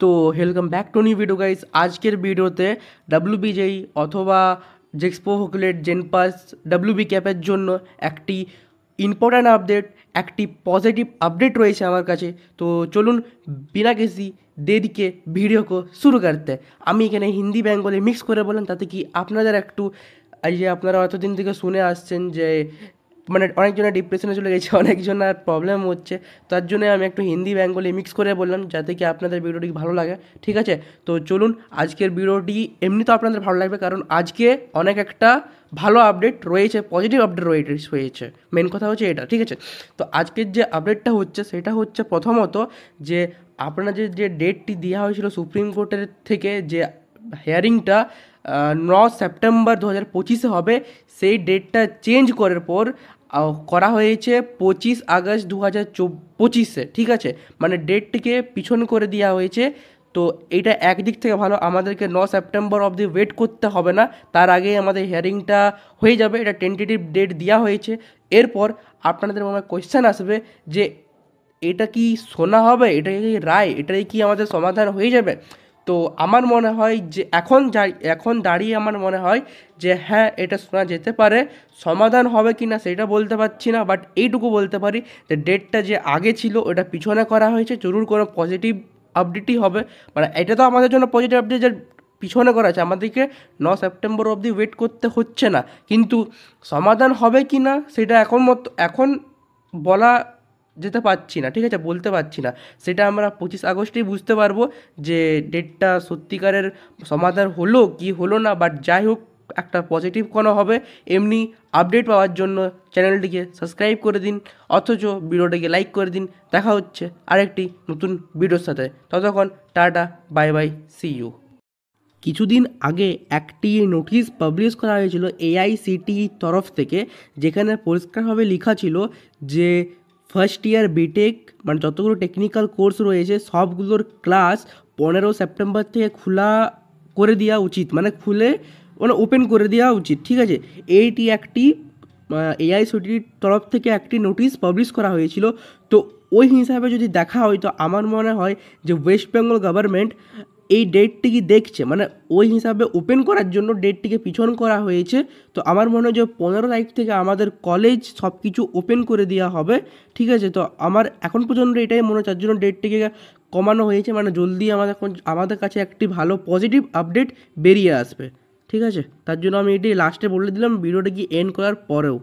তো welcome back to new video guys. আজকের ভিডিওতে ডাব্লিউবিজেই অথবা জেক্সপো হোকলেট জেনপাস ডাব্লিউবি ক্যাপের জন্য একটি ইম্পর্ট্যান্ট আপডেট, একটি পজিটিভ আপডেট রয়েছে আমার কাছে। তো চলুন বিনা কিসি দেরিকে ভিডিও কো শুরু করতে। আমি এখানে হিন্দি বেঙ্গলি মিক্স করে বললাম, তাতে কি আপনাদের একটু এই যে আপনারা অতদিন থেকে শুনে আসছেন যে মানে অনেকজনের ডিপ্রেশনে চলে গেছে, অনেকজনের প্রবলেম হচ্ছে, তার জন্য আমি একটু হিন্দি বেঙ্গলি মিক্স করে বললাম যাতে কি আপনাদের ভিডিওটি ভালো লাগে। ঠিক আছে, তো চলুন আজকের ভিডিওটি এমনি তো আপনাদের ভালো লাগবে, কারণ আজকে অনেক একটা ভালো আপডেট রয়েছে, পজিটিভ আপডেট হয়েছে। মেন কথা হচ্ছে এটা। ঠিক আছে, তো আজকের যে আপডেটটা হচ্ছে সেটা হচ্ছে প্রথমত যে আপনাদের যে ডেটটি দেওয়া হয়েছিল সুপ্রিম কোর্টের থেকে, যে হিয়ারিংটা 9 সেপ্টেম্বর 2025 হবে, সেই ডেটটা চেঞ্জ করার পর করা হয়েছে 25 আগস্ট 2025। ঠিক আছে, মানে ডেটটিকে পিছন করে দেওয়া হয়েছে। তো এটা একদিক থেকে ভালো, আমাদেরকে 9 সেপ্টেম্বর অবধি ওয়েট করতে হবে না, তার আগে আমাদের হিয়ারিংটা হয়ে যাবে। এটা টেন্টেটিভ ডেট দেওয়া হয়েছে। এরপর আপনাদের মনে কোয়েশ্চেন আসবে যে এটা কি শোনা হবে, এটা কি রায়, এটাই কি আমাদের সমাধান হয়ে যাবে? তো আমার মনে হয় যে এখন দাঁড়িয়ে আমার মনে হয় যে হ্যাঁ, এটা শোনা যেতে পারে। সমাধান হবে কি না সেটা বলতে পারছি না, বাট এইটুকু বলতে পারি যে ডেটটা যে আগে ছিল ওটা পিছনে করা হয়েছে, জরুর কোনো পজিটিভ আপডেটই হবে। মানে এটা তো আমাদের জন্য পজিটিভ আপডেট যে পিছনে করা আছে, আমাদেরকে 9 সেপ্টেম্বর অবধি ওয়েট করতে হচ্ছে না। কিন্তু সমাধান হবে কি না সেটা এখন বলা যেতে পারছি না। ঠিক আছে, বলতে পারছি না, সেটা আমরা 25 আগস্টেই বুঝতে পারবো যে ডেটটা সত্যিকারের সমাধান হলো কি হলো না। বাট যাই হোক, একটা পজিটিভ কোনো হবে। এমনি আপডেট পাওয়ার জন্য চ্যানেলটিকে সাবস্ক্রাইব করে দিন, অথচ ভিডিওটিকে লাইক করে দিন। দেখা হচ্ছে আরেকটি নতুন ভিডিওর সাথে, ততক্ষণ tata, bye bye, see you. কিছুদিন আগে একটি নোটিশ পাবলিশ করা হয়েছিল এআইসিটিই তরফ থেকে, যেখানে পরিষ্কারভাবে লেখা ছিল যে ফার্স্ট ইয়ার বিটেক মানে যতগুলো টেকনিক্যাল কোর্স রয়েছে সবগুলোর ক্লাস 15 সেপ্টেম্বর থেকে খোলা করে দেওয়া উচিত, মানে ওপেন করে দেওয়া উচিত। ঠিক আছে, এইটি একটি এআইসিটির তরফ থেকে একটি নোটিশ পাবলিশ করা হয়েছিল। তো ওই হিসাবে যদি দেখা হয় তো আমার মনে হয় যে ওয়েস্ট বেঙ্গল গভর্নমেন্ট এই ডেটটিকে দেখছে, মানে ওই হিসাবে ওপেন করার জন্য ডেটটিকে পিছন করা হয়েছে। তো আমার মনে হয় যে 15 তারিখ থেকে আমাদের কলেজ সব কিছু ওপেন করে দেওয়া হবে। ঠিক আছে, তো আমার এখন পর্যন্ত এটাই মনে হচ্ছে, তার জন্য ডেটটিকে কমানো হয়েছে, মানে জলদি আমাদের কাছে একটি ভালো পজিটিভ আপডেট বেরিয়ে আসবে। ঠিক আছে, তার জন্য আমি এটি লাস্টে বলে দিলাম ভিডিওটা কি এন্ড করার পরেও।